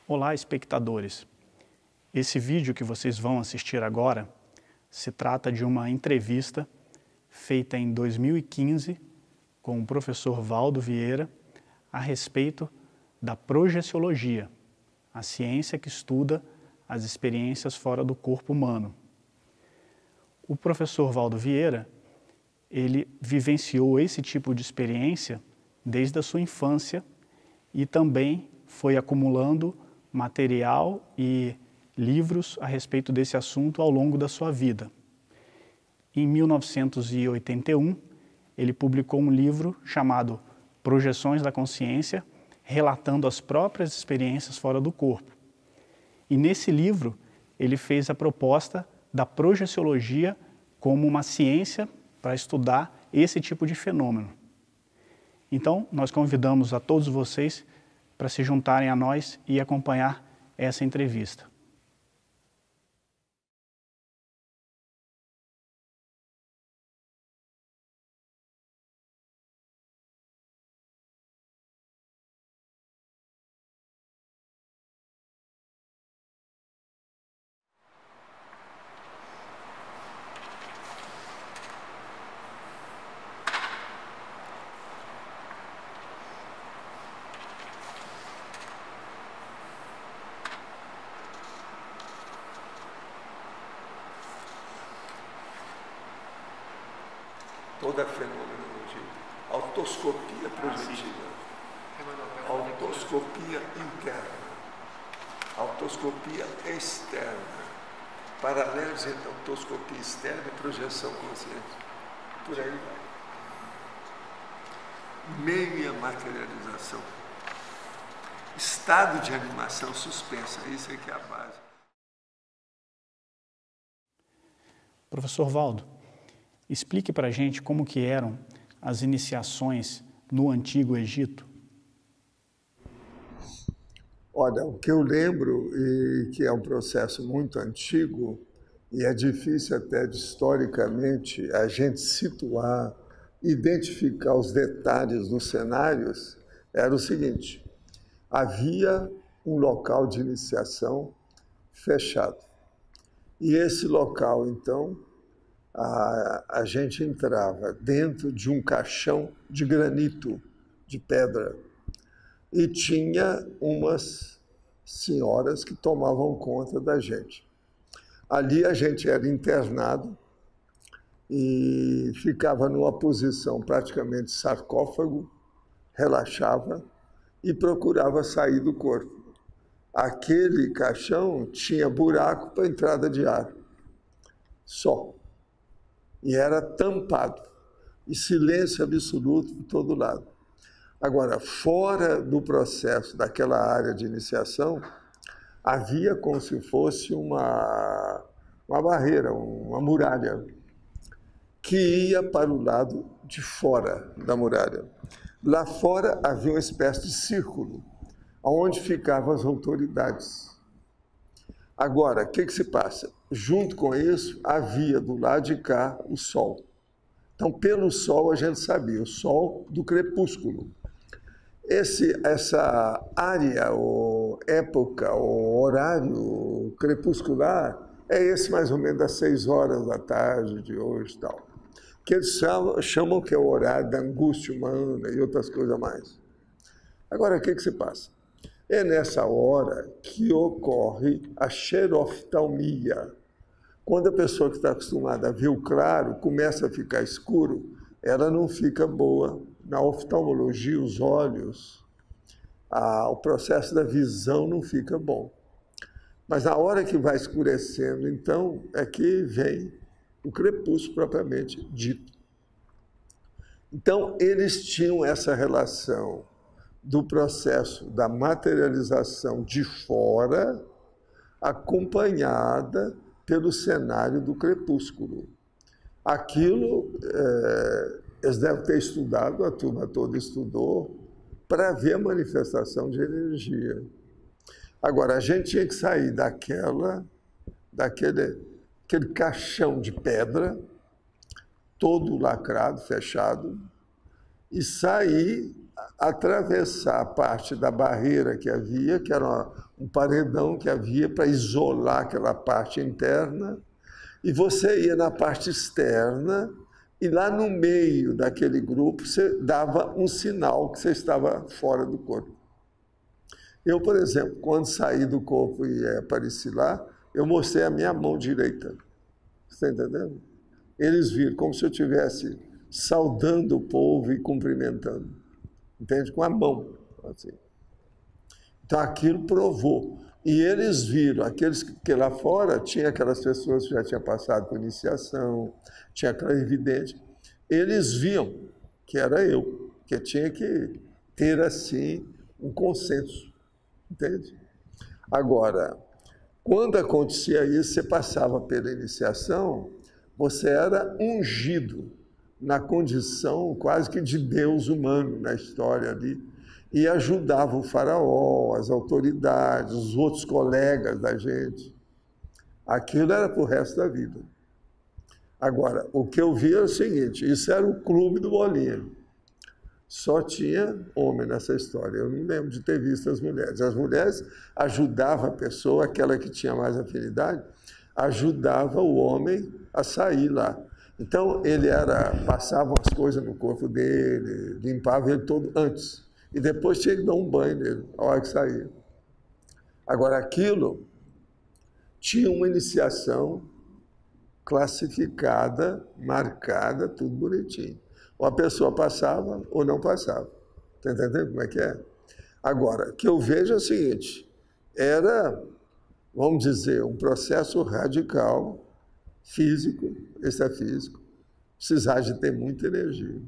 Olá, espectadores! Esse vídeo que vocês vão assistir agora se trata de uma entrevista feita em 2015 com o professor Valdo Vieira a respeito da projeciologia, a ciência que estuda as experiências fora do corpo humano. O professor Valdo Vieira, ele vivenciou esse tipo de experiência desde a sua infância e também foi acumulando material e livros a respeito desse assunto ao longo da sua vida. Em 1981, ele publicou um livro chamado Projeções da Consciência, relatando as próprias experiências fora do corpo. E nesse livro, ele fez a proposta da projeciologia como uma ciência para estudar esse tipo de fenômeno. Então, nós convidamos a todos vocês para se juntarem a nós e acompanhar essa entrevista. Toda a fenomenologia, autoscopia projetiva, autoscopia interna, autoscopia externa, paralelos entre autoscopia externa e projeção consciente. Por aí vai. Meio e materialização. Estado de animação suspensa, isso é que é a base. Professor Valdo, explique para a gente como que eram as iniciações no Antigo Egito. Olha, o que eu lembro, e que é um processo muito antigo, e é difícil até historicamente a gente situar, identificar os detalhes dos cenários, era o seguinte: havia um local de iniciação fechado. E esse local, então, a gente entrava dentro de um caixão de granito, de pedra, e tinha umas senhoras que tomavam conta da gente. Ali a gente era internado e ficava numa posição praticamente sarcófago, relaxava e procurava sair do corpo. Aquele caixão tinha buraco para entrada de ar, só. E era tampado, e silêncio absoluto por todo lado. Agora, fora do processo daquela área de iniciação, havia como se fosse uma barreira, uma muralha, que ia para o lado de fora da muralha. Lá fora havia uma espécie de círculo, onde ficavam as autoridades. Agora, o que se passa? Junto com isso, havia do lado de cá o sol. Então, pelo sol, a gente sabia, o sol do crepúsculo. Essa área, ou época, ou horário crepuscular, é esse mais ou menos das 6 horas da tarde de hoje e tal. Que eles chamam que é o horário da angústia humana e outras coisas mais. Agora, o que se passa? É nessa hora que ocorre a xeroftalmia. Quando a pessoa que está acostumada a ver o claro começa a ficar escuro, ela não fica boa. Na oftalmologia, os olhos, o processo da visão não fica bom. Mas na hora que vai escurecendo, então, é que vem o crepúsculo propriamente dito. Então, eles tinham essa relação do processo da materialização de fora, acompanhada pelo cenário do crepúsculo. Aquilo, eles devem ter estudado, a turma toda estudou, para ver a manifestação de energia. Agora, a gente tinha que sair daquele caixão de pedra, todo lacrado, fechado, e sair, atravessar a parte da barreira que havia, que era um paredão que havia para isolar aquela parte interna, e você ia na parte externa, e lá no meio daquele grupo você dava um sinal que você estava fora do corpo. Eu, por exemplo, quando saí do corpo e apareci lá, eu mostrei a minha mão direita. Você está entendendo? Eles viram como se eu estivesse saudando o povo e cumprimentando. Entende? Com a mão. Assim. Então aquilo provou. E eles viram, aqueles que lá fora tinha aquelas pessoas que já tinham passado por iniciação, tinha clarividente, eles viam que era eu, que tinha que ter assim um consenso, entende? Agora, quando acontecia isso, você passava pela iniciação, você era ungido na condição quase que de Deus humano na história ali, e ajudava o faraó, as autoridades, os outros colegas da gente. Aquilo era para o resto da vida. Agora, o que eu vi é o seguinte, isso era o clube do Bolinha. Só tinha homem nessa história. Eu não lembro de ter visto as mulheres. As mulheres ajudavam a pessoa, aquela que tinha mais afinidade, ajudava o homem a sair lá. Então, passava as coisas no corpo dele, limpava ele todo antes. E depois tinha que dar um banho nele, a hora que saía. Agora, aquilo tinha uma iniciação classificada, marcada, tudo bonitinho. Ou a pessoa passava ou não passava. Está entendendo como é que é? Agora, o que eu vejo é o seguinte, era, vamos dizer, um processo radical, físico, extrafísico, precisar de ter muita energia.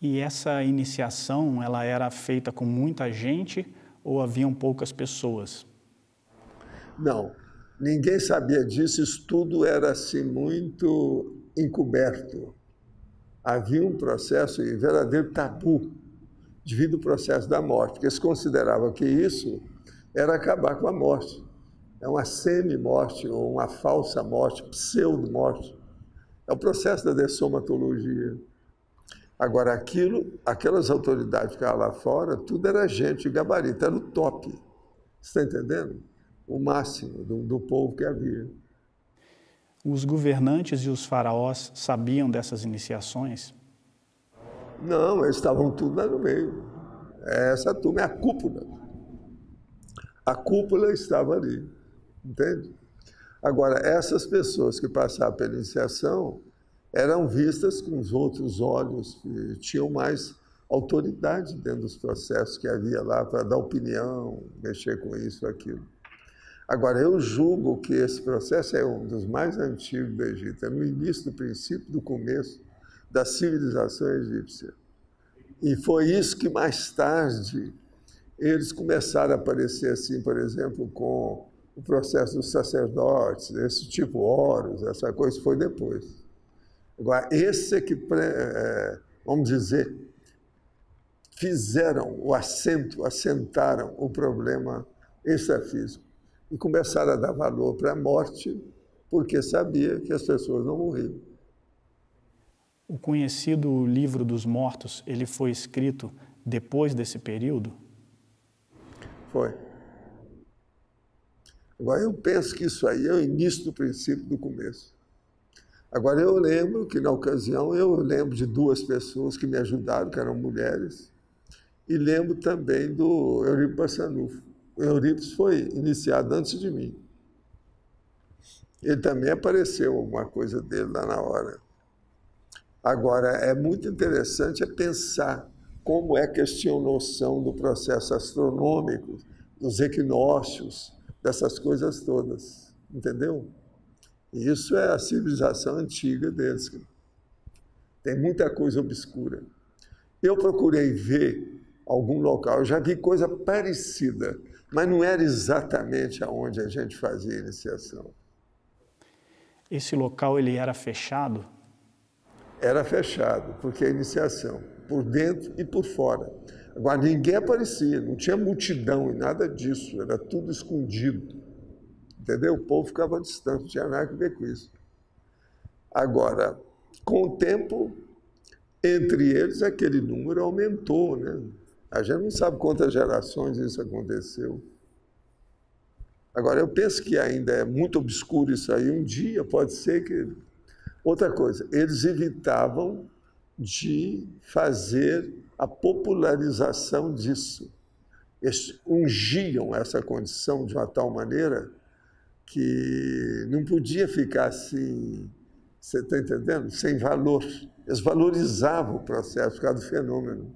E essa iniciação, ela era feita com muita gente ou haviam poucas pessoas? Não, ninguém sabia disso, isso tudo era assim muito encoberto. Havia um processo, um verdadeiro tabu, devido ao processo da morte, porque eles consideravam que isso era acabar com a morte. É uma semi-morte ou uma falsa morte, pseudo-morte. É o processo da dessomatologia. Agora, aquelas autoridades que ficavam lá fora, tudo era gente de gabarito, era o top. Você está entendendo? O máximo do povo que havia. Os governantes e os faraós sabiam dessas iniciações? Não, eles estavam tudo lá no meio. Essa turma é a cúpula. A cúpula estava ali, entende? Agora, essas pessoas que passavam pela iniciação eram vistas com os outros olhos, que tinham mais autoridade dentro dos processos que havia lá para dar opinião, mexer com isso, aquilo. Agora, eu julgo que esse processo é um dos mais antigos do Egito, é no início do princípio, do começo da civilização egípcia. E foi isso que mais tarde eles começaram a aparecer assim, por exemplo, com o processo dos sacerdotes, esse tipo Horus, essa coisa foi depois. Agora, esse é que, vamos dizer, fizeram o assentaram o problema extrafísico e começaram a dar valor para a morte, porque sabia que as pessoas não morriam. O conhecido Livro dos Mortos, ele foi escrito depois desse período? Foi. Agora, eu penso que isso aí é o início do princípio do começo. Agora, eu lembro que, na ocasião, eu lembro de duas pessoas que me ajudaram, que eram mulheres, e lembro também do Eurípides Barçanufo. O Eurípides foi iniciado antes de mim. Ele também apareceu alguma coisa dele lá na hora. Agora, é muito interessante pensar como é que eles tinham noção do processo astronômico, dos equinócios, dessas coisas todas, entendeu? E isso é a civilização antiga deles. Tem muita coisa obscura. Eu procurei ver algum local, eu já vi coisa parecida, mas não era exatamente aonde a gente fazia a iniciação. Esse local, ele era fechado? Era fechado, porque a iniciação, por dentro e por fora. Agora, ninguém aparecia, não tinha multidão e nada disso, era tudo escondido. Entendeu? O povo ficava distante, não tinha nada a ver com isso. Agora, com o tempo, entre eles, aquele número aumentou, né? A gente não sabe quantas gerações isso aconteceu. Agora, eu penso que ainda é muito obscuro isso aí. Um dia pode ser que... Outra coisa, eles evitavam de fazer a popularização disso. Eles ungiam essa condição de uma tal maneira que não podia ficar assim, você está entendendo? Sem valor. Eles valorizavam o processo por causa do fenômeno.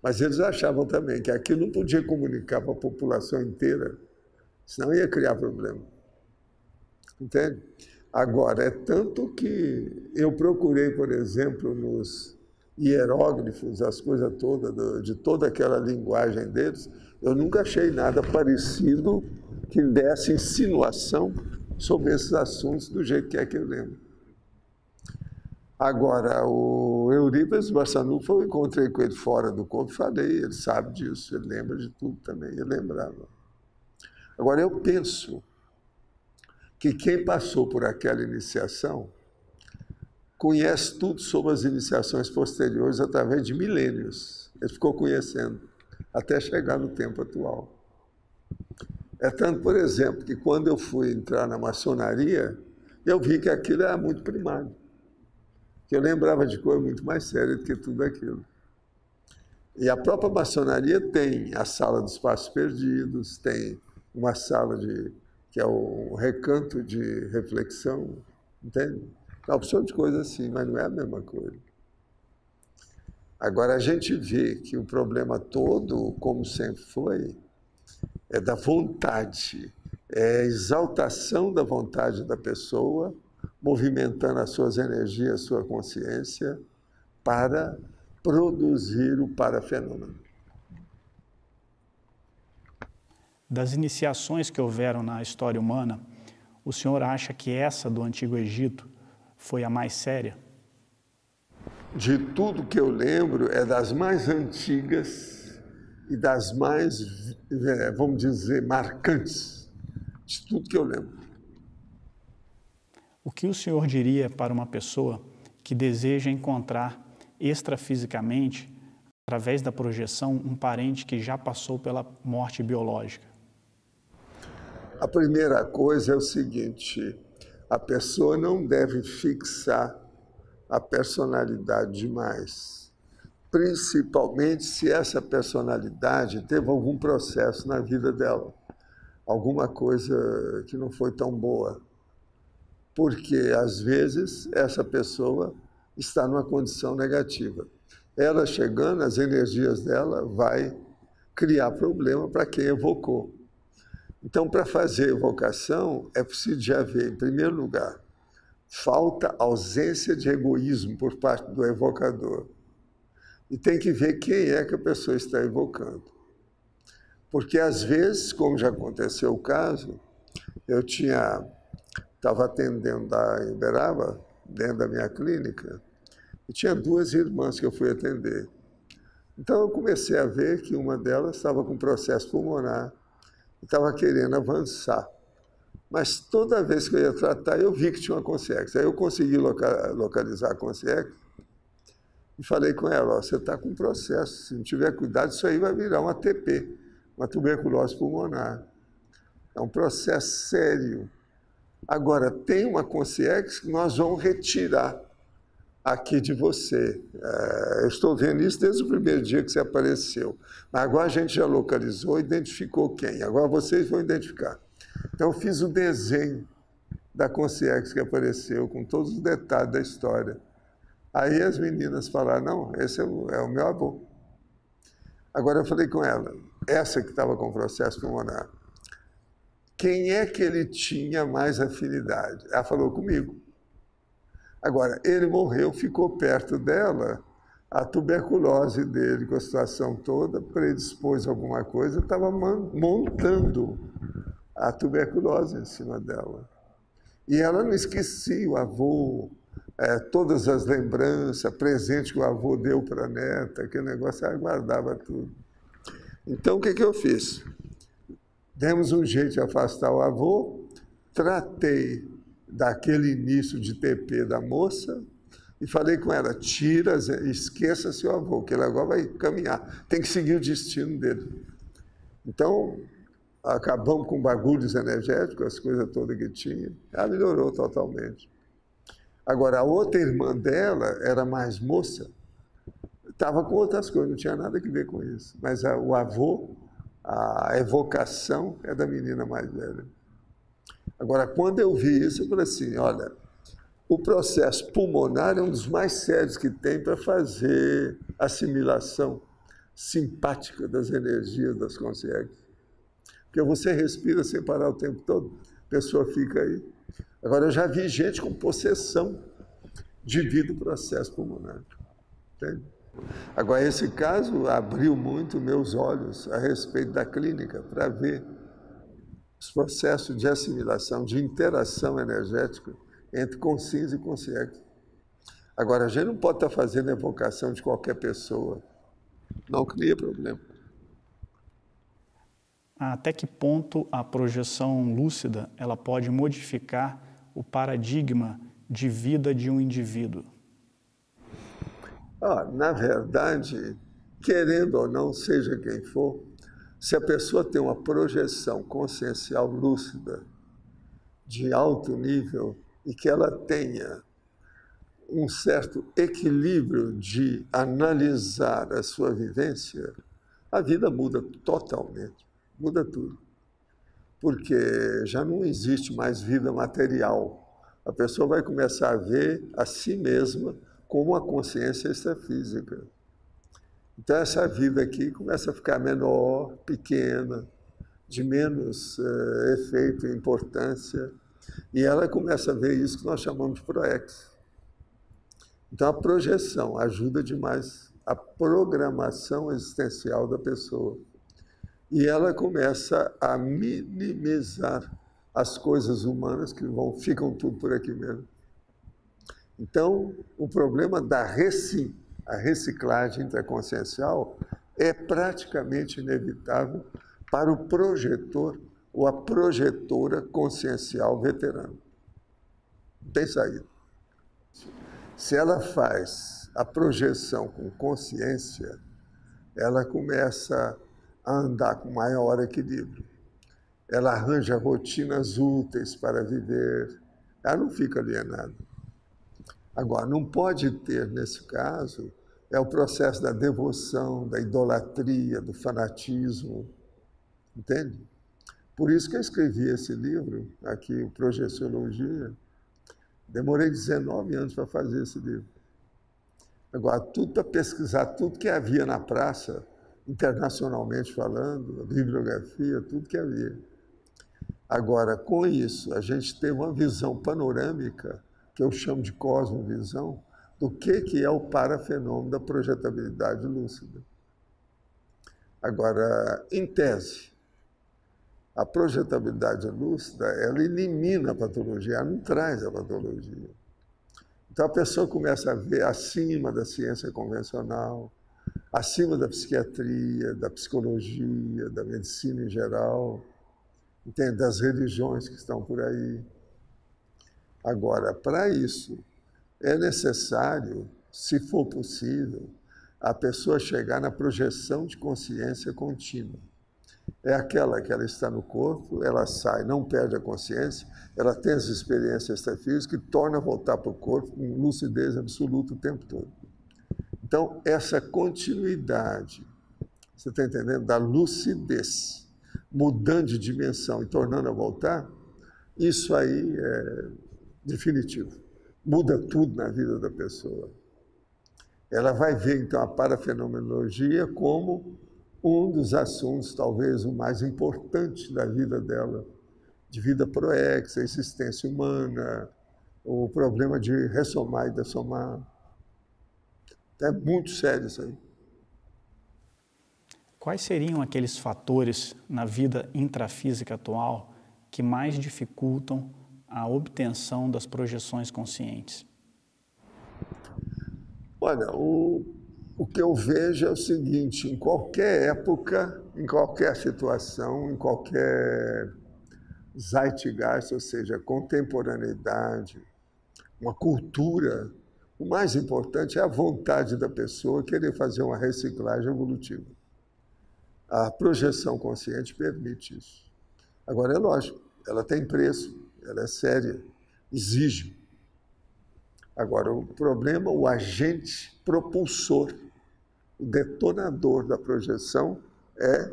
Mas eles achavam também que aquilo não podia comunicar para a população inteira, senão ia criar problema. Entende? Agora, é tanto que eu procurei, por exemplo, nos hieróglifos, as coisas todas, de toda aquela linguagem deles, eu nunca achei nada parecido que desse insinuação sobre esses assuntos do jeito que é que eu lembro. Agora, o Eurípides Barçanufo, eu encontrei com ele fora do corpo e falei, ele sabe disso, ele lembra de tudo também, ele lembrava. Agora, eu penso que quem passou por aquela iniciação conhece tudo sobre as iniciações posteriores através de milênios. Ele ficou conhecendo, até chegar no tempo atual. É tanto, por exemplo, que quando eu fui entrar na maçonaria, eu vi que aquilo era muito primário. Que eu lembrava de coisa muito mais séria do que tudo aquilo. E a própria maçonaria tem a sala dos passos perdidos, tem uma sala que é o recanto de reflexão, entende? É uma opção de coisa assim, mas não é a mesma coisa. Agora, a gente vê que o problema todo, como sempre foi, é da vontade, é a exaltação da vontade da pessoa, movimentando as suas energias, a sua consciência, para produzir o parafenômeno. Das iniciações que houveram na história humana, o senhor acha que essa do Antigo Egito foi a mais séria? De tudo que eu lembro, é das mais antigas e das mais, vamos dizer, marcantes, de tudo que eu lembro. O que o senhor diria para uma pessoa que deseja encontrar extrafisicamente, através da projeção, um parente que já passou pela morte biológica? A primeira coisa é o seguinte, a pessoa não deve fixar a personalidade demais, principalmente se essa personalidade teve algum processo na vida dela, alguma coisa que não foi tão boa. Porque, às vezes, essa pessoa está numa condição negativa. Ela chegando, as energias dela vai criar problema para quem evocou. Então, para fazer evocação, é preciso de haver, em primeiro lugar, ausência de egoísmo por parte do evocador. E tem que ver quem é que a pessoa está evocando. Porque, às vezes, como já aconteceu o caso, eu estava atendendo em Uberaba, dentro da minha clínica, e tinha 2 irmãs que eu fui atender. Então, eu comecei a ver que uma delas estava com processo pulmonar, e estava querendo avançar. Mas toda vez que eu ia tratar, eu vi que tinha uma consciência. Aí eu consegui localizar a consciência e falei com ela, você está com processo, se não tiver cuidado, isso aí vai virar uma TP, uma tuberculose pulmonar. É um processo sério. Agora, tem uma consciência que nós vamos retirar aqui de você. Eu estou vendo isso desde o primeiro dia que você apareceu. Mas agora a gente já localizou, identificou quem. Agora vocês vão identificar. Então, eu fiz o desenho da consciência que apareceu, com todos os detalhes da história. Aí as meninas falaram, não, esse é o meu avô. Agora eu falei com ela, essa que estava com processo pulmonar, quem é que ele tinha mais afinidade? Ela falou comigo. Agora, ele morreu, ficou perto dela, a tuberculose dele, com a situação toda, predispôs alguma coisa, estava montando a tuberculose em cima dela. E ela não esquecia o avô, todas as lembranças, presente que o avô deu para a neta, aquele negócio, ela guardava tudo. Então, o que eu fiz? Demos um jeito de afastar o avô, tratei daquele início de TP da moça, E falei com ela, esqueça seu avô, que ele agora vai caminhar, tem que seguir o destino dele. Então, acabamos com bagulhos energéticos, as coisas todas que tinha, ela melhorou totalmente. Agora, a outra irmã dela era mais moça, estava com outras coisas, não tinha nada a ver com isso. Mas o avô, a evocação é da menina mais velha. Agora, quando eu vi isso, eu falei assim, olha, o processo pulmonar é um dos mais sérios que tem para fazer assimilação simpática das energias das consciências. Porque você respira sem parar o tempo todo, a pessoa fica aí. Agora, eu já vi gente com possessão devido ao processo pulmonar. Entende? Agora, esse caso abriu muito meus olhos a respeito da clínica, para ver os processos de assimilação, de interação energética entre consciência e consciência. Agora, a gente não pode estar fazendo evocação de qualquer pessoa. Não cria problema. Até que ponto a projeção lúcida ela pode modificar o paradigma de vida de um indivíduo? Na verdade, querendo ou não, seja quem for, se a pessoa tem uma projeção consciencial lúcida de alto nível e que ela tenha um certo equilíbrio de analisar a sua vivência, a vida muda totalmente, muda tudo. Porque já não existe mais vida material. A pessoa vai começar a ver a si mesma como uma consciência extrafísica. Então, essa vida aqui começa a ficar menor, pequena, de menos efeito e importância, e ela começa a ver isso que nós chamamos de proex. Então, a projeção ajuda demais a programação existencial da pessoa. E ela começa a minimizar as coisas humanas que ficam tudo por aqui mesmo. Então, o problema da a reciclagem interconsciencial é praticamente inevitável para o projetor ou a projetora consciencial veterano. Não tem saída. Se ela faz a projeção com consciência, ela começa a andar com maior equilíbrio. Ela arranja rotinas úteis para viver. Ela não fica alienada. Agora, não pode ter, nesse caso, o processo da devoção, da idolatria, do fanatismo. Entende? Por isso que eu escrevi esse livro, aqui, o Projeciologia. Demorei 19 anos para fazer esse livro. Agora, tudo para pesquisar, tudo que havia na praça, internacionalmente falando, a bibliografia, tudo que havia. Agora, com isso, a gente teve uma visão panorâmica, que eu chamo de cosmovisão, do que é o parafenômeno da projetabilidade lúcida. Agora, em tese, a projetabilidade lúcida, ela elimina a patologia, ela não traz a patologia. Então, a pessoa começa a ver acima da ciência convencional, acima da psiquiatria, da psicologia, da medicina em geral, entende? Das religiões que estão por aí. Agora, para isso, é necessário, se for possível, a pessoa chegar na projeção de consciência contínua. É aquela que ela está no corpo, ela sai, não perde a consciência, ela tem as experiências extrafísicas e torna a voltar para o corpo com lucidez absoluta o tempo todo. Então, essa continuidade, você está entendendo, da lucidez, mudando de dimensão e tornando a voltar, isso aí é definitivo. Muda tudo na vida da pessoa. Ela vai ver, então, a parafenomenologia como um dos assuntos, talvez o mais importante da vida dela, de vida proex, a existência humana, o problema de ressomar e dessomar. É muito sério isso aí. Quais seriam aqueles fatores na vida intrafísica atual que mais dificultam a obtenção das projeções conscientes? Olha, o que eu vejo é o seguinte, em qualquer época, em qualquer situação, em qualquer zeitgeist, ou seja, contemporaneidade, uma cultura O mais importante é a vontade da pessoa querer fazer uma reciclagem evolutiva. A projeção consciente permite isso. Agora, é lógico, ela tem preço, ela é séria, exige. Agora, o problema, o agente propulsor, o detonador da projeção é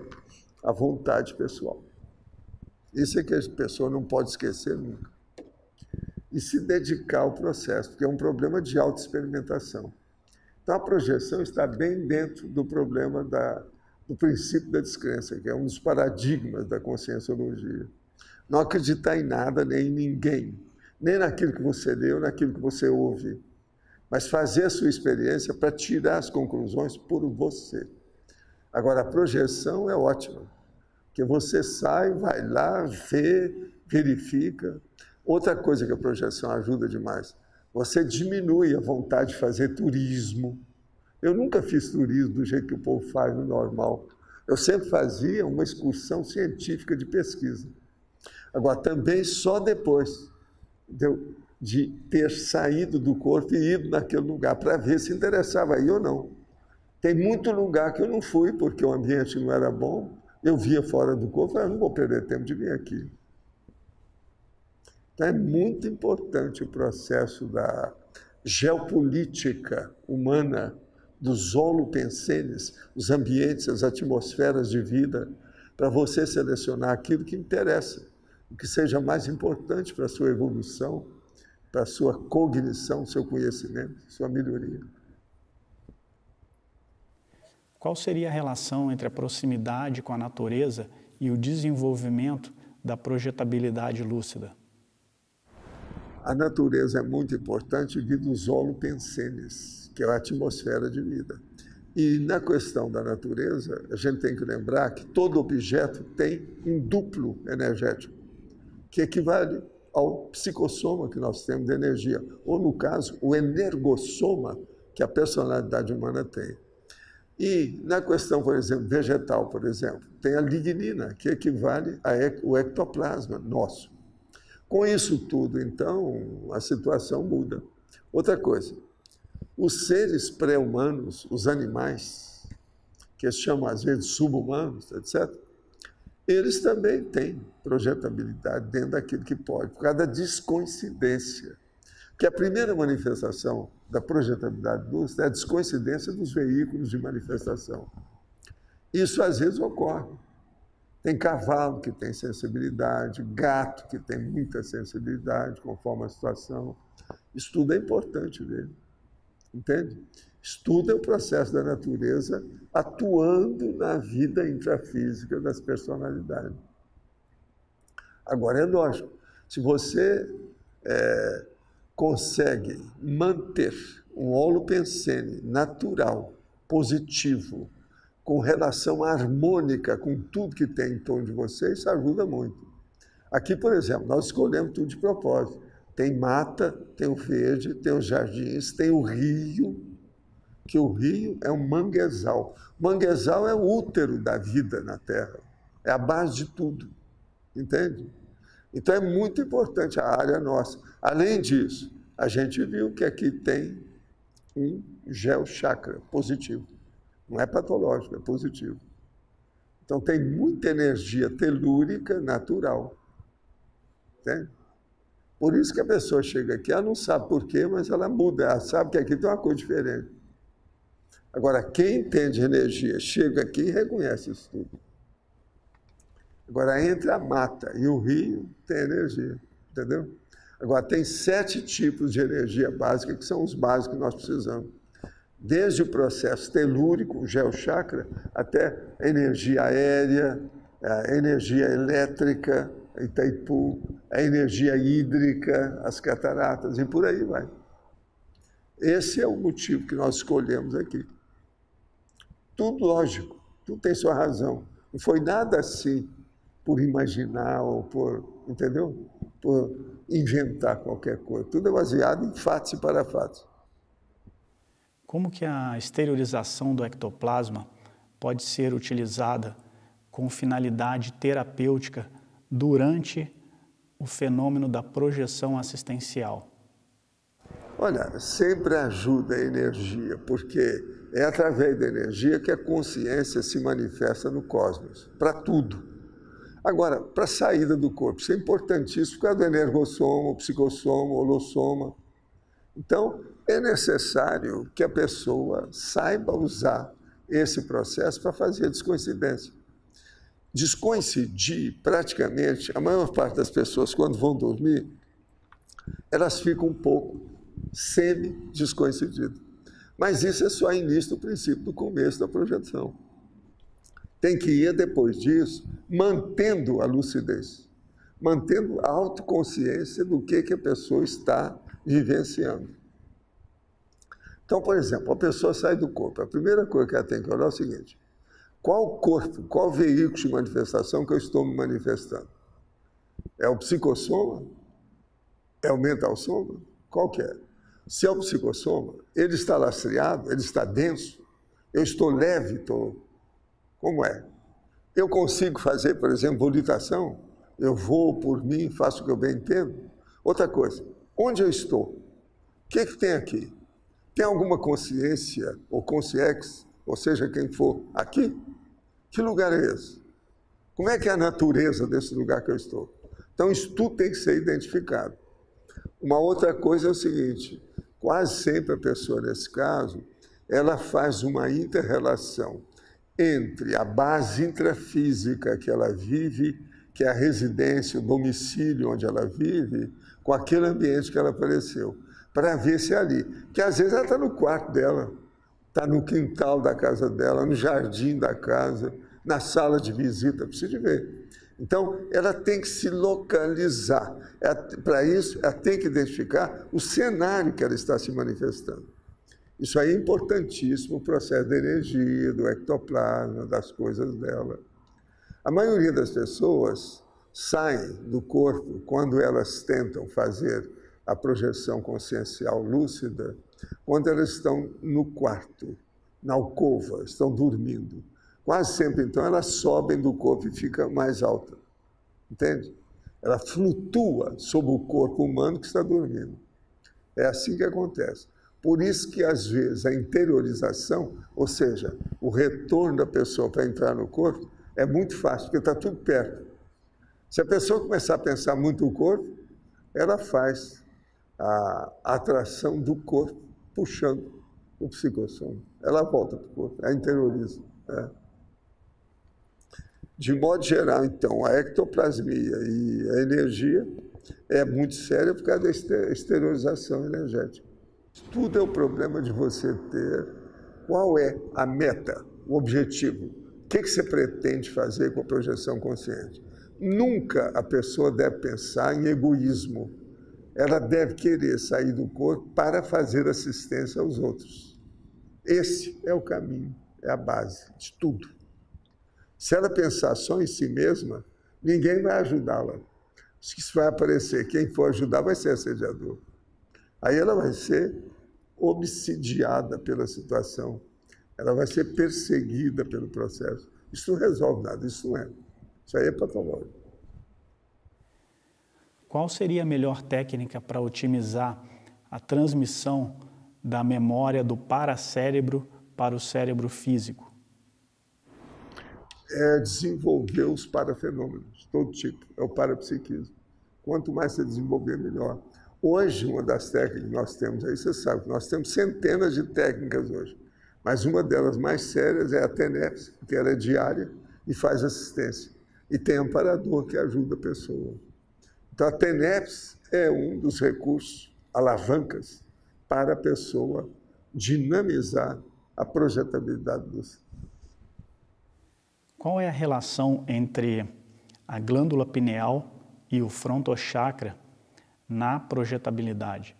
a vontade pessoal. Isso é que a pessoa não pode esquecer nunca. E se dedicar ao processo, porque é um problema de autoexperimentação. Então, a projeção está bem dentro do problema do princípio da descrença, que é um dos paradigmas da conscienciologia. Não acreditar em nada nem em ninguém, nem naquilo que você leu, naquilo que você ouve, mas fazer a sua experiência para tirar as conclusões por você. Agora, a projeção é ótima, porque você sai, vai lá, vê, verifica. Outra coisa que a projeção ajuda demais, você diminui a vontade de fazer turismo. Eu nunca fiz turismo do jeito que o povo faz no normal. Eu sempre fazia uma excursão científica de pesquisa. Agora, também só depois de ter saído do corpo e ido naquele lugar, para ver se interessava aí ou não. Tem muito lugar que eu não fui, porque o ambiente não era bom, eu via fora do corpo, eu não vou perder tempo de vir aqui. Então, é muito importante o processo da geopolítica humana, dos holopensenes, os ambientes, as atmosferas de vida, para você selecionar aquilo que interessa, o que seja mais importante para a sua evolução, para a sua cognição, seu conhecimento, sua melhoria. Qual seria a relação entre a proximidade com a natureza e o desenvolvimento da projetabilidade lúcida? A natureza é muito importante devido aos holopensenes, que é a atmosfera de vida. E na questão da natureza, a gente tem que lembrar que todo objeto tem um duplo energético, que equivale ao psicossoma que nós temos de energia, ou no caso, o energossoma que a personalidade humana tem. E na questão, por exemplo, vegetal, por exemplo, tem a lignina, que equivale ao ectoplasma nosso. Com isso tudo, então, a situação muda. Outra coisa, os seres pré-humanos, os animais, que eles chamam às vezes subhumanos, etc., eles também têm projetabilidade dentro daquilo que pode, por causa da descoincidência. Porque a primeira manifestação da projetabilidade lúcida é a descoincidência dos veículos de manifestação. Isso às vezes ocorre. Tem cavalo que tem sensibilidade, gato que tem muita sensibilidade, conforme a situação. Isso tudo é importante dele, entende? Estuda o processo da natureza atuando na vida intrafísica das personalidades. Agora, é lógico, se você consegue manter um holopensene natural, positivo, com relação harmônica com tudo que tem em torno de você, isso ajuda muito. Aqui, por exemplo, nós escolhemos tudo de propósito. Tem mata, tem o verde, tem os jardins, tem o rio, que o rio é um manguezal. O manguezal é o útero da vida na Terra, é a base de tudo, entende? Então é muito importante a área nossa. Além disso, a gente viu que aqui tem um geochakra positivo. Não é patológico, é positivo. Então tem muita energia telúrica natural, entende? Por isso que a pessoa chega aqui, ela não sabe por quê, mas ela muda, ela sabe que aqui tem uma coisa diferente. Agora, quem entende energia, chega aqui e reconhece isso tudo. Agora, entre a mata e o rio, tem energia, entendeu? Agora, tem 7 tipos de energia básica, que são os básicos que nós precisamos. Desde o processo telúrico, o geochakra, até a energia aérea, a energia elétrica, Itaipu, a energia hídrica, as cataratas, e por aí vai. Esse é o motivo que nós escolhemos aqui. Tudo lógico, tudo tem sua razão. Não foi nada assim por imaginar ou por, entendeu? Por inventar qualquer coisa. Tudo é baseado em fatos e parafatos. Como que a exteriorização do ectoplasma pode ser utilizada com finalidade terapêutica durante o fenômeno da projeção assistencial? Olha, sempre ajuda a energia, porque é através da energia que a consciência se manifesta no cosmos, para tudo. Agora, para a saída do corpo, isso é importantíssimo por causa do energossoma, o psicossoma, o holossoma. Então, é necessário que a pessoa saiba usar esse processo para fazer a descoincidência. Descoincidir, praticamente, a maior parte das pessoas, quando vão dormir, elas ficam um pouco semi-descoincididas. Mas isso é só início do princípio, do começo da projeção. Tem que ir, depois disso, mantendo a lucidez, mantendo a autoconsciência do que a pessoa está vivenciando. Então, por exemplo, a pessoa sai do corpo. A primeira coisa que ela tem que olhar é o seguinte: qual corpo, qual veículo de manifestação que eu estou me manifestando? É o psicossoma? É o mental-soma? Qual que é? Se é o psicossoma, ele está lastreado, ele está denso, eu estou leve, como é? Eu consigo fazer, por exemplo, volitação? Eu vou por mim, faço o que eu bem entendo? Outra coisa, onde eu estou? O que tem aqui? Tem alguma consciência, ou consciex, ou seja, quem for, aqui? Que lugar é esse? Como é que é a natureza desse lugar que eu estou? Então, isso tudo tem que ser identificado. Uma outra coisa é o seguinte: quase sempre a pessoa, nesse caso, ela faz uma inter-relação entre a base intrafísica que ela vive, que é a residência, o domicílio onde ela vive, com aquele ambiente que ela apareceu, para ver se é ali. Porque às vezes ela está no quarto dela, está no quintal da casa dela, no jardim da casa, na sala de visita, precisa de ver. Então, ela tem que se localizar. Para isso, ela tem que identificar o cenário que ela está se manifestando. Isso aí é importantíssimo, o processo da energia, do ectoplasma, das coisas dela. A maioria das pessoas saem do corpo quando elas tentam fazer a projeção consciencial lúcida, quando elas estão no quarto, na alcova, estão dormindo. Quase sempre, então, elas sobem do corpo e fica mais alta. Entende? Ela flutua sobre o corpo humano que está dormindo. É assim que acontece. Por isso que, às vezes, a interiorização, ou seja, o retorno da pessoa para entrar no corpo, é muito fácil, porque está tudo perto. Se a pessoa começar a pensar muito no corpo, ela faz a atração do corpo, puxando o psicossoma. Ela volta para o corpo, ela interioriza. De modo geral, então, a ectoplasmia e a energia é muito séria por causa da exteriorização energética. Tudo é o problema de você ter qual é a meta, o objetivo. O que você pretende fazer com a projeção consciente? Nunca a pessoa deve pensar em egoísmo. Ela deve querer sair do corpo para fazer assistência aos outros. Esse é o caminho, é a base de tudo. Se ela pensar só em si mesma, ninguém vai ajudá-la. Isso vai aparecer. Quem for ajudar vai ser assediador. Aí ela vai ser obsidiada pela situação. Ela vai ser perseguida pelo processo. Isso não resolve nada, isso não é. Isso aí é patológico. Qual seria a melhor técnica para otimizar a transmissão da memória do paracérebro para o cérebro físico? É desenvolver os parafenômenos, todo tipo, é o parapsiquismo. Quanto mais você desenvolver, melhor. Hoje, uma das técnicas que nós temos aí, você sabe, nós temos centenas de técnicas hoje, mas uma delas mais sérias é a TENEPS, que ela é diária e faz assistência. E tem amparador que ajuda a pessoa. Então, a TENEPS é um dos recursos, alavancas, para a pessoa dinamizar a projetabilidade do ser. Qual é a relação entre a glândula pineal e o frontochakra na projetabilidade?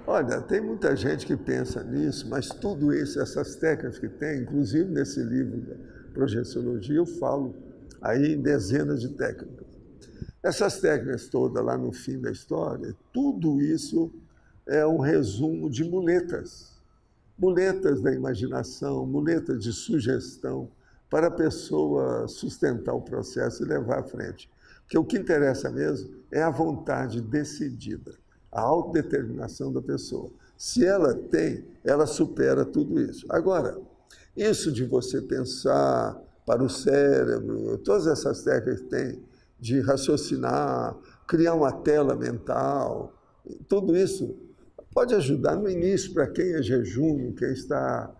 Olha, tem muita gente que pensa nisso, mas tudo isso, essas técnicas que tem, inclusive nesse livro da Projeciologia, eu falo aí em dezenas de técnicas. Essas técnicas todas lá no fim da história, tudo isso é um resumo de muletas. Muletas da imaginação, muletas de sugestão, para a pessoa sustentar o processo e levar à frente. Porque o que interessa mesmo é a vontade decidida, a autodeterminação da pessoa. Se ela tem, ela supera tudo isso. Agora, isso de você pensar para o cérebro, todas essas técnicas que tem, de raciocinar, criar uma tela mental, tudo isso pode ajudar no início para quem é jejum, quem está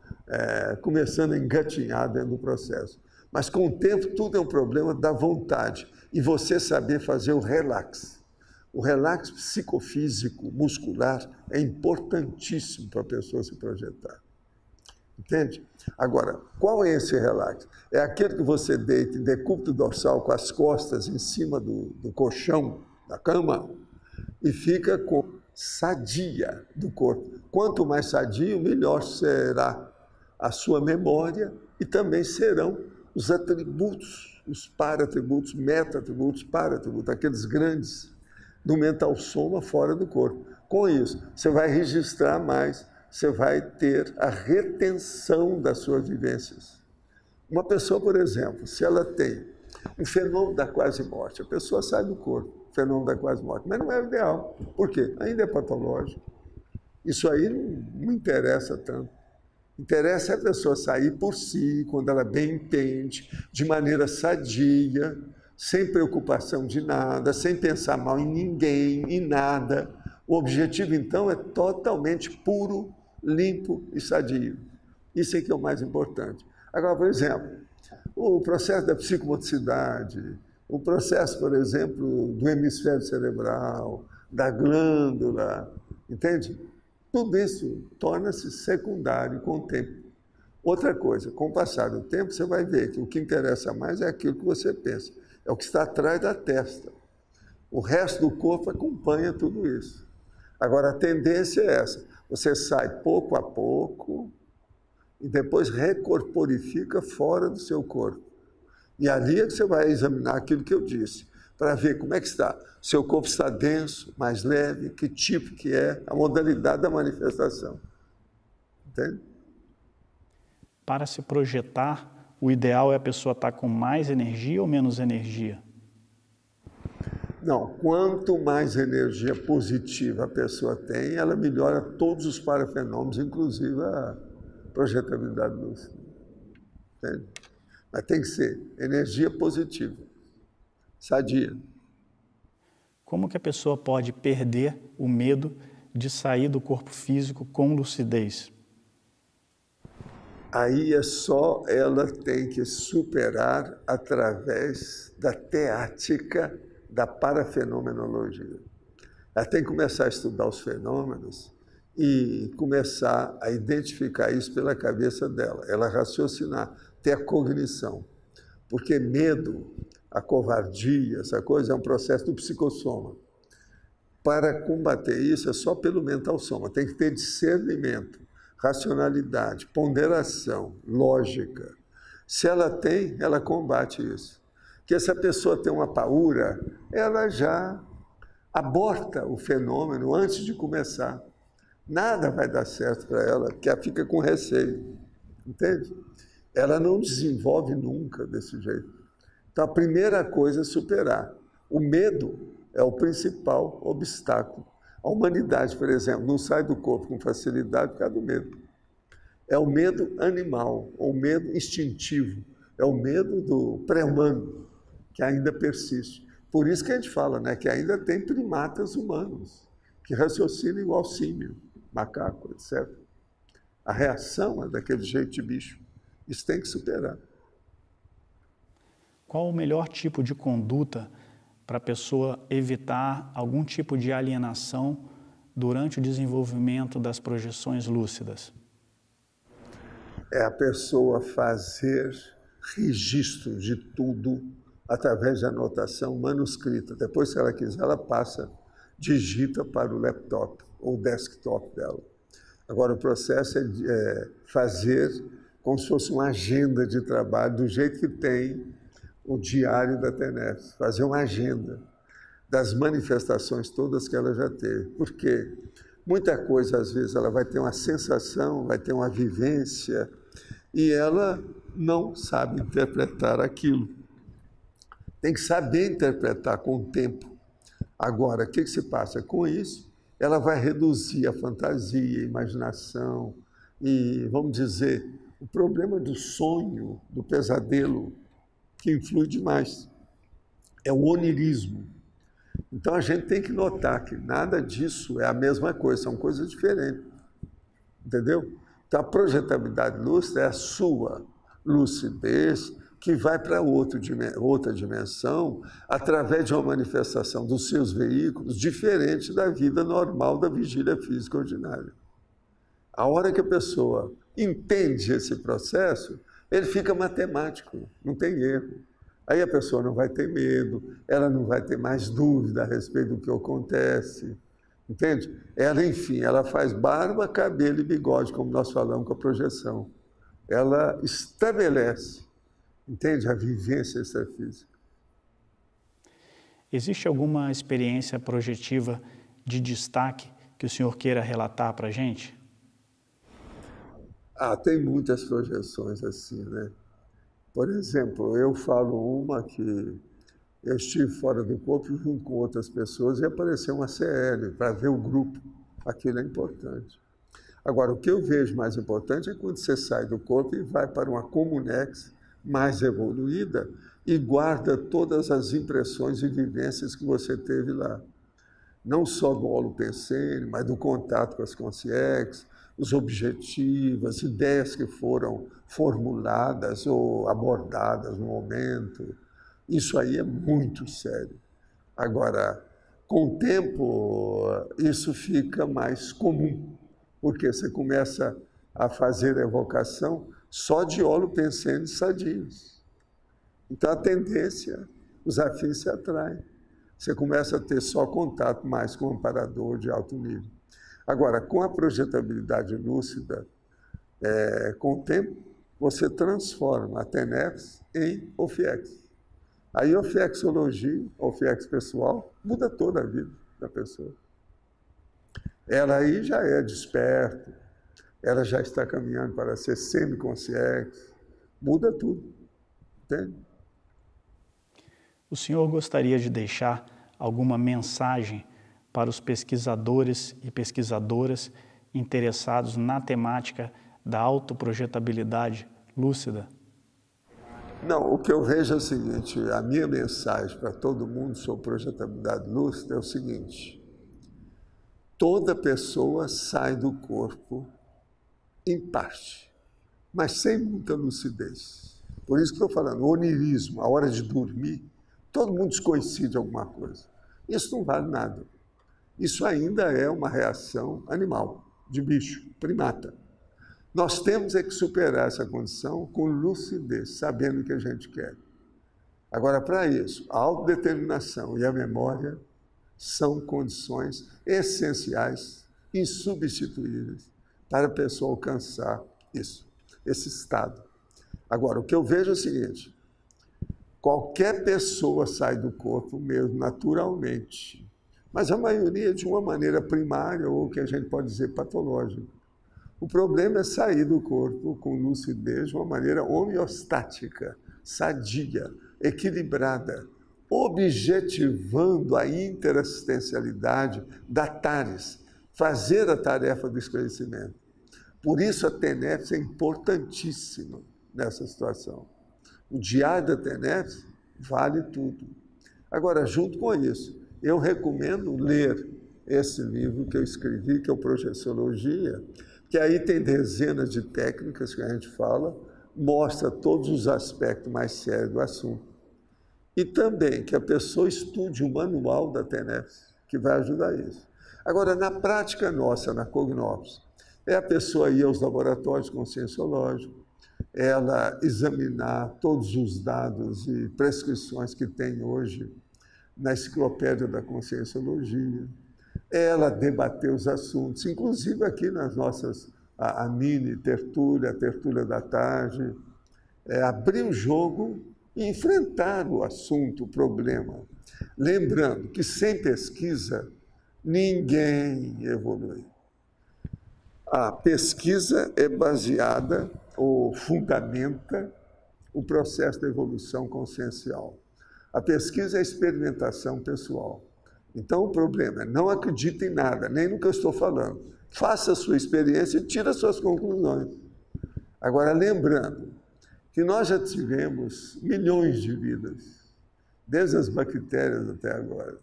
começando a engatinhar dentro do processo. Mas com o tempo tudo é um problema da vontade e você saber fazer o relax. O relax psicofísico, muscular, é importantíssimo para a pessoa se projetar. Entende? Agora, qual é esse relax? É aquele que você deita em decúbito dorsal com as costas em cima do colchão da cama e fica com sadia do corpo. Quanto mais sadio, melhor será a sua memória e também serão os atributos, os paratributos, meta-atributos, paratributos, aqueles grandes do mental soma fora do corpo. Com isso, você vai registrar mais, você vai ter a retenção das suas vivências. Uma pessoa, por exemplo, se ela tem um fenômeno da quase-morte, a pessoa sai do corpo, fenômeno da quase-morte, mas não é o ideal. Por quê? Ainda é patológico. Isso aí não interessa tanto. Interessa a pessoa sair por si, quando ela bem entende, de maneira sadia, sem preocupação de nada, sem pensar mal em ninguém, em nada. O objetivo, então, é totalmente puro, limpo e sadio. Isso é que é o mais importante. Agora, por exemplo, o processo da psicomotricidade, o processo, por exemplo, do hemisfério cerebral, da glândula, entende? Tudo isso torna-se secundário com o tempo. Outra coisa, com o passar do tempo, você vai ver que o que interessa mais é aquilo que você pensa. É o que está atrás da testa. O resto do corpo acompanha tudo isso. Agora, a tendência é essa. Você sai pouco a pouco e depois recorporifica fora do seu corpo. E ali é que você vai examinar aquilo que eu disse, para ver como é que está. Seu corpo está denso, mais leve, que tipo que é, a modalidade da manifestação. Entende? Para se projetar, o ideal é a pessoa estar com mais energia ou menos energia? Não, quanto mais energia positiva a pessoa tem, ela melhora todos os parafenômenos, inclusive a projetabilidade lúcida. Entende? Mas tem que ser energia positiva, sadia. Como que a pessoa pode perder o medo de sair do corpo físico com lucidez? Aí é só ela tem que superar através da teática da parafenomenologia. Ela tem que começar a estudar os fenômenos e começar a identificar isso pela cabeça dela, ela raciocinar, ter a cognição. Porque medo, a covardia, essa coisa é um processo do psicossoma. Para combater isso é só pelo mental soma, tem que ter discernimento, racionalidade, ponderação, lógica. Se ela tem, ela combate isso. Porque se a pessoa tem uma paura, ela já aborta o fenômeno antes de começar. Nada vai dar certo para ela, porque ela fica com receio. Entende? Ela não desenvolve nunca desse jeito. Então, a primeira coisa é superar. O medo é o principal obstáculo. A humanidade, por exemplo, não sai do corpo com facilidade por causa do medo. É o medo animal, ou o medo instintivo. É o medo do pré-humano, que ainda persiste. Por isso que a gente fala, né, que ainda tem primatas humanos, que raciocinam igual símio, macaco, etc. A reação é daquele jeito de bicho. Isso tem que superar. Qual o melhor tipo de conduta para a pessoa evitar algum tipo de alienação durante o desenvolvimento das projeções lúcidas? É a pessoa fazer registro de tudo através de anotação manuscrita. Depois, se ela quiser, ela passa, digita para o laptop ou desktop dela. Agora, o processo é fazer como se fosse uma agenda de trabalho, do jeito que tem o diário da TENEPS, fazer uma agenda das manifestações todas que ela já teve. Porque muita coisa, às vezes, ela vai ter uma sensação, vai ter uma vivência, e ela não sabe interpretar aquilo. Tem que saber interpretar com o tempo. Agora, o que se passa com isso? ela vai reduzir a fantasia, a imaginação e, vamos dizer, o problema do sonho, do pesadelo, que influi demais. É o onirismo. Então, a gente tem que notar que nada disso é a mesma coisa, são coisas diferentes. Entendeu? Então, a projetabilidade lúcida é a sua lucidez que vai para outra dimensão através de uma manifestação dos seus veículos diferente da vida normal da vigília física ordinária. A hora que a pessoa entende esse processo, ele fica matemático, não tem erro. Aí a pessoa não vai ter medo, ela não vai ter mais dúvida a respeito do que acontece, entende? Ela, enfim, ela faz barba, cabelo e bigode, como nós falamos com a projeção. Ela estabelece, entende, a vivência extrafísica. Existe alguma experiência projetiva de destaque que o senhor queira relatar para a gente? Tem muitas projeções assim, né? Por exemplo, eu falo uma que eu estive fora do corpo junto com outras pessoas e apareceu uma CL para ver o grupo. Aquilo é importante. Agora, o que eu vejo mais importante é quando você sai do corpo e vai para uma comunex mais evoluída e guarda todas as impressões e vivências que você teve lá. Não só do holopensene, mas do contato com as consciex, os objetivos, as ideias que foram formuladas ou abordadas no momento. Isso aí é muito sério. Agora, com o tempo, isso fica mais comum, porque você começa a fazer a evocação só de holopensenes sadios. Então, a tendência, os afins se atraem. Você começa a ter só contato mais com o amparador de alto nível. Agora, com a projetabilidade lúcida, com o tempo, você transforma a TENEPS em OFIEX. Aí a ofiexologia, a OFIEX pessoal, muda toda a vida da pessoa. Ela aí já é desperta, ela já está caminhando para ser semiconsciex, muda tudo, entende? O senhor gostaria de deixar alguma mensagem para os pesquisadores e pesquisadoras interessados na temática da autoprojetabilidade lúcida? Não, o que eu vejo é o seguinte, a minha mensagem para todo mundo sobre projetabilidade lúcida é o seguinte: toda pessoa sai do corpo em parte, mas sem muita lucidez. Por isso que estou falando, onirismo, a hora de dormir, todo mundo descoincide alguma coisa. Isso não vale nada. Isso ainda é uma reação animal, de bicho, primata. Nós temos que superar essa condição com lucidez, sabendo o que a gente quer. Agora, para isso, a autodeterminação e a memória são condições essenciais, insubstituíveis, para a pessoa alcançar isso, esse estado. Agora, o que eu vejo é o seguinte: qualquer pessoa sai do corpo mesmo, naturalmente, mas a maioria de uma maneira primária, ou que a gente pode dizer patológica. O problema é sair do corpo com lucidez de uma maneira homeostática, sadia, equilibrada, objetivando a interassistencialidade da TARES, fazer a tarefa do esclarecimento. Por isso a TENEPS é importantíssima nessa situação. O diário da TENEPS vale tudo. Agora, junto com isso, eu recomendo ler esse livro que eu escrevi, que é o Projeciologia, que aí tem dezenas de técnicas que a gente fala, mostra todos os aspectos mais sérios do assunto. E também que a pessoa estude o manual da TENEPS, que vai ajudar isso. Agora, na prática nossa, na Cognops, é a pessoa ir aos laboratórios conscienciológicos, ela examinar todos os dados e prescrições que tem hoje na enciclopédia da conscienciologia, ela debater os assuntos, inclusive aqui nas nossas, a mini tertúlia, a tertúlia da tarde, abrir o jogo e enfrentar o assunto, o problema. Lembrando que sem pesquisa, ninguém evolui. A pesquisa é baseada ou fundamenta o processo da evolução consciencial. A pesquisa é a experimentação pessoal. Então, o problema é não acredite em nada, nem no que eu estou falando. Faça a sua experiência e tire as suas conclusões. Agora, lembrando que nós já tivemos milhões de vidas, desde as bactérias até agora.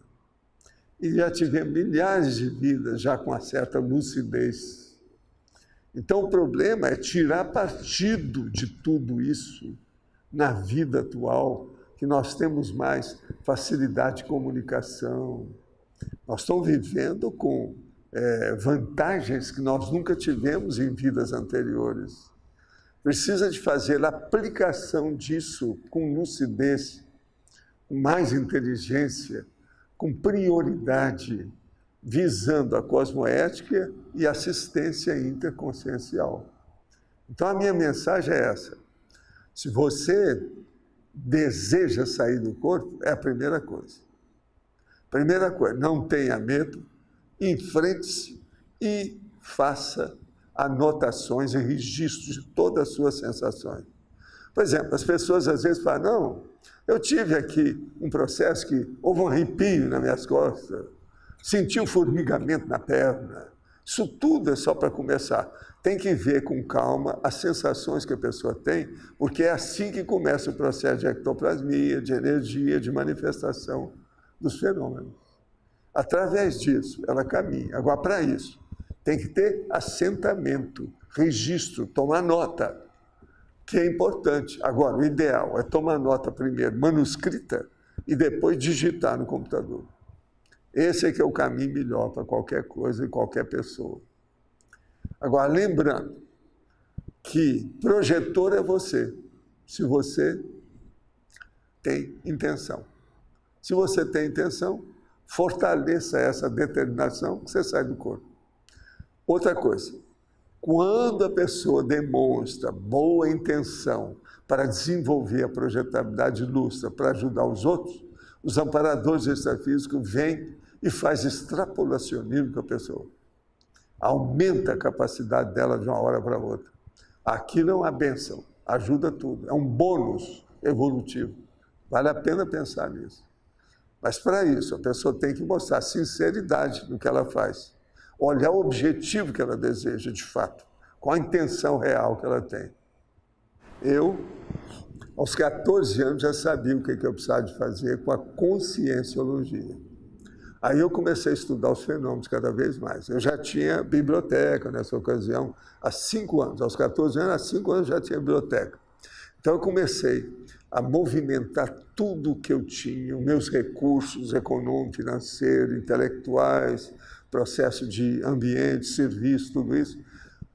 E já tivemos milhares de vidas já com uma certa lucidez. Então, o problema é tirar partido de tudo isso na vida atual, que nós temos mais facilidade de comunicação. Nós estamos vivendo com vantagens que nós nunca tivemos em vidas anteriores. Precisa de fazer a aplicação disso com lucidez, com mais inteligência, com prioridade, visando a cosmoética e assistência interconsciencial. Então, a minha mensagem é essa. Se você deseja sair do corpo, é a primeira coisa. Primeira coisa, não tenha medo, enfrente-se e faça anotações e registros de todas as suas sensações. Por exemplo, as pessoas às vezes falam, não, eu tive aqui um processo que houve um arrepio nas minhas costas, senti um formigamento na perna. Isso tudo é só para começar. Tem que ver com calma as sensações que a pessoa tem, porque é assim que começa o processo de ectoplasmia, de energia, de manifestação dos fenômenos. Através disso, ela caminha. Agora, para isso, tem que ter assentamento, registro, tomar nota, que é importante. Agora, o ideal é tomar nota primeiro manuscrita e depois digitar no computador. Esse é que é o caminho melhor para qualquer coisa e qualquer pessoa. Agora, lembrando que projetor é você, se você tem intenção. Se você tem intenção, fortaleça essa determinação que você sai do corpo. Outra coisa, quando a pessoa demonstra boa intenção para desenvolver a projetabilidade lúcida para ajudar os outros, os amparadores extrafísicos vêm e fazem extrapolacionismo com a pessoa. Aumenta a capacidade dela de uma hora para outra. Aquilo é uma bênção, ajuda tudo, é um bônus evolutivo. Vale a pena pensar nisso. Mas para isso, a pessoa tem que mostrar sinceridade no que ela faz. Olhar o objetivo que ela deseja, de fato. Qual a intenção real que ela tem. Eu, aos 14 anos, já sabia o que eu precisava de fazer com a conscienciologia. Aí eu comecei a estudar os fenômenos cada vez mais. Eu já tinha biblioteca nessa ocasião, há 5 anos. Aos 14 anos, há 5 anos já tinha biblioteca. Então eu comecei a movimentar tudo o que eu tinha, os meus recursos econômicos, financeiros, intelectuais, processo de ambiente, serviço, tudo isso,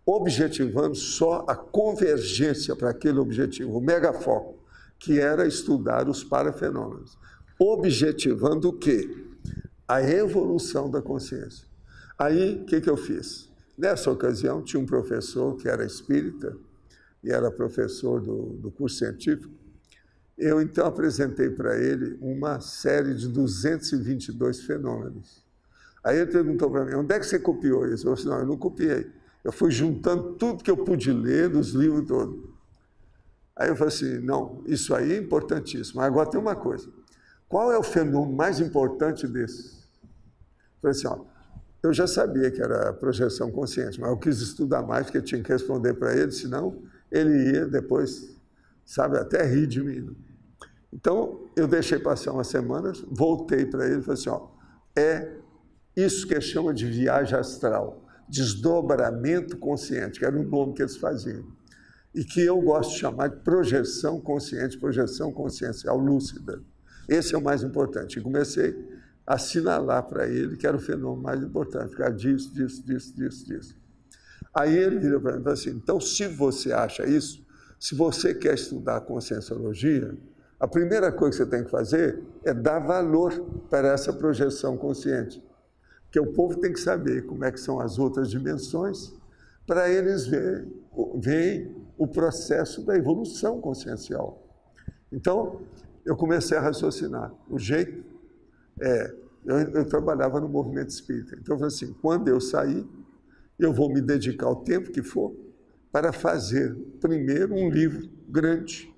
objetivando só a convergência para aquele objetivo, o megafoco, que era estudar os parafenômenos. Objetivando o quê? A evolução da consciência. Aí, o que eu fiz? Nessa ocasião, tinha um professor que era espírita, e era professor do curso científico. Eu, então, apresentei para ele uma série de 222 fenômenos. Aí ele perguntou para mim, onde é que você copiou isso? Eu falei, não, eu não copiei. Eu fui juntando tudo que eu pude ler nos livros todos. Aí eu falei assim, não, isso aí é importantíssimo. Agora tem uma coisa. Qual é o fenômeno mais importante desse? Eu falei assim, ó, eu já sabia que era projeção consciente, mas eu quis estudar mais, porque eu tinha que responder para ele, senão ele ia depois, sabe, até rir de mim. Então, eu deixei passar umas semanas, voltei para ele e falei assim, ó, é isso que chama de viagem astral, desdobramento consciente, que era o nome que eles faziam, e que eu gosto de chamar de projeção consciente, projeção consciencial lúcida. Esse é o mais importante. E comecei a assinalar para ele que era o fenômeno mais importante, por causa disso, disso, disso, disso, disso. Aí ele virou para mim e falou assim, então, se você acha isso, se você quer estudar a conscienciologia, a primeira coisa que você tem que fazer é dar valor para essa projeção consciente. Porque o povo tem que saber como é que são as outras dimensões para eles verem o processo da evolução consciencial. Então, eu comecei a raciocinar. O jeito eu trabalhava no movimento espírita. Então, eu falei assim, quando eu sair, eu vou me dedicar o tempo que for para fazer, primeiro, um livro grande,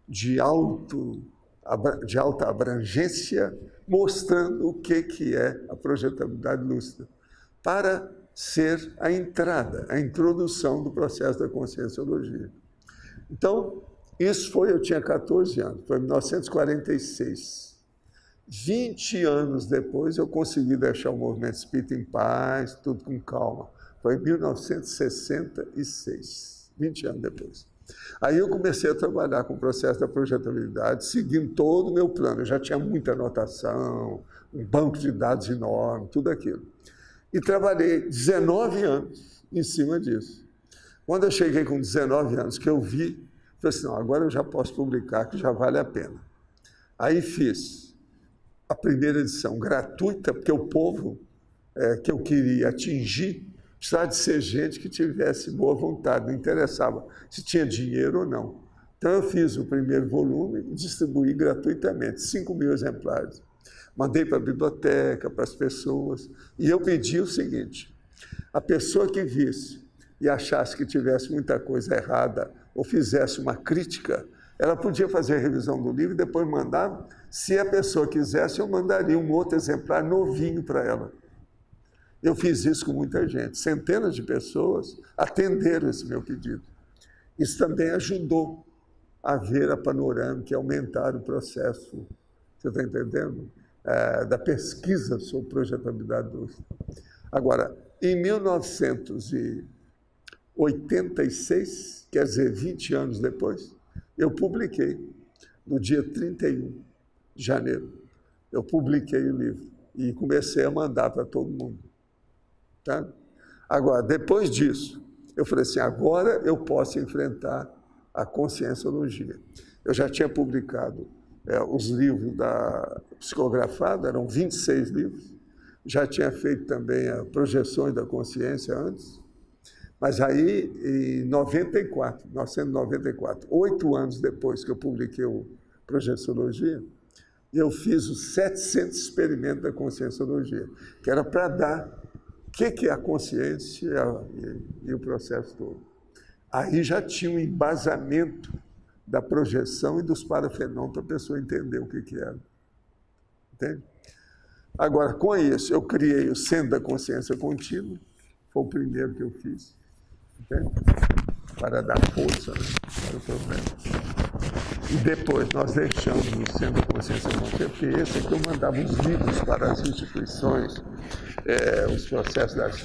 de alta abrangência, mostrando o que é a projetabilidade lúcida, para ser a entrada, a introdução do processo da conscienciologia. Então, eu tinha 14 anos, foi em 1946. 20 anos depois, eu consegui deixar o movimento espírita em paz, tudo com calma. Foi em 1966, 20 anos depois. Aí eu comecei a trabalhar com o processo da projetabilidade, seguindo todo o meu plano. Eu já tinha muita anotação, um banco de dados enorme, tudo aquilo. E trabalhei 19 anos em cima disso. Quando eu cheguei com 19 anos, que eu vi, falei assim, não, agora eu já posso publicar, que já vale a pena. Aí fiz a primeira edição gratuita, porque o povo que eu queria atingir precisava de ser gente que tivesse boa vontade, não interessava se tinha dinheiro ou não. Então eu fiz o primeiro volume e distribuí gratuitamente, 5.000 exemplares. Mandei para a biblioteca, para as pessoas, e eu pedi o seguinte, a pessoa que visse e achasse que tivesse muita coisa errada ou fizesse uma crítica, ela podia fazer a revisão do livro e depois mandar. Se a pessoa quisesse, eu mandaria um outro exemplar novinho para ela. Eu fiz isso com muita gente. Centenas de pessoas atenderam esse meu pedido. Isso também ajudou a ver a panorâmica e aumentar o processo, você está entendendo? Da pesquisa sobre projetabilidade lúcida. Agora, em 1986, quer dizer, 20 anos depois, eu publiquei, no dia 31 de janeiro, eu publiquei o livro e comecei a mandar para todo mundo. Tá? Agora, depois disso, eu falei assim, agora eu posso enfrentar a conscienciologia. Eu já tinha publicado os livros da psicografada, eram 26 livros, já tinha feito também a projeções da consciência antes, mas aí, em 1994, 8 anos depois que eu publiquei o Projeciologia, eu fiz os 700 experimentos da conscienciologia, que era para dar o que é a consciência e o processo todo. Aí já tinha um embasamento da projeção e dos parafenômenos para a pessoa entender o que era. Entende? Agora, com isso, eu criei o Centro da Consciência Contínua, foi o primeiro que eu fiz, entende? Para dar força, né, para o problema. E depois nós deixamos o Centro da Consciência Contínua, porque esse é que eu mandava os livros para as instituições, os processos das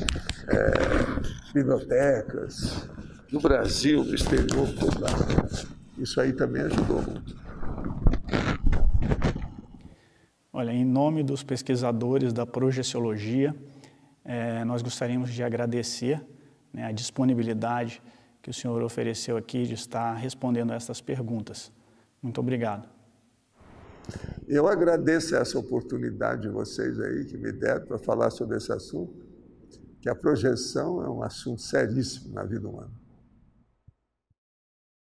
bibliotecas, no Brasil, no exterior, tudo lá. Isso aí também ajudou muito. Olha, em nome dos pesquisadores da Projeciologia, nós gostaríamos de agradecer, né, a disponibilidade que o senhor ofereceu aqui de estar respondendo a essas perguntas. Muito obrigado. Eu agradeço essa oportunidade de vocês aí que me deram para falar sobre esse assunto, que a projeção é um assunto seríssimo na vida humana.